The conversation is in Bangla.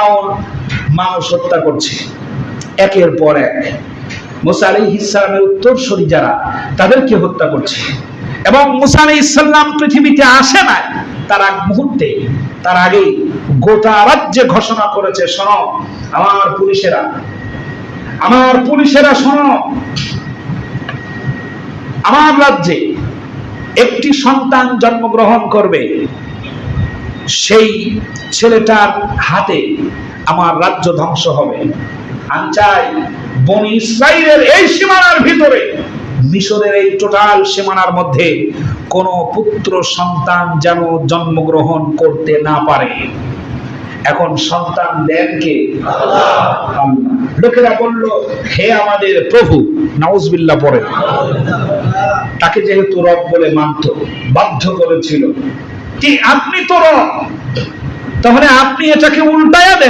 ফিরআউন মানুষ হত্যা করছে একের পর এক। মুসা আলাইহিস সালামের উত্তরসূরি যারা তাদেরকে হত্যা করছে, এবং মুসা আলাইহিস সালাম পৃথিবীতে আসে না তার আগ মুহূর্তে, তার আগেই গোটা রাজ্যে ঘোষণা করেছে, শোনো আমার পুলিশেরা শোনো, আমার রাজ্যে একটি সন্তান জন্মগ্রহণ করবে, সেই ছেলেটার হাতে আমার রাজ্য ধ্বংস হবে। আমি চাই বনি ইসরাইলের এই সীমানার ভিতরে, মিশরের এই টোটাল সীমানার মধ্যে কোন পুত্র সন্তান যেন জন্মগ্রহণ করতে না পারে। এখন সন্তান দেন কে? আল্লাহ। লোকেরা বলল, হে আমাদের প্রভু, নাউজুবিল্লাহ পড়ে, তাকে যেহেতু রব বলে মানত, বাধ্য করেছিল, কি আপনি তো রব, তাহলে আপনি এটাকে উল্টায়া দেন।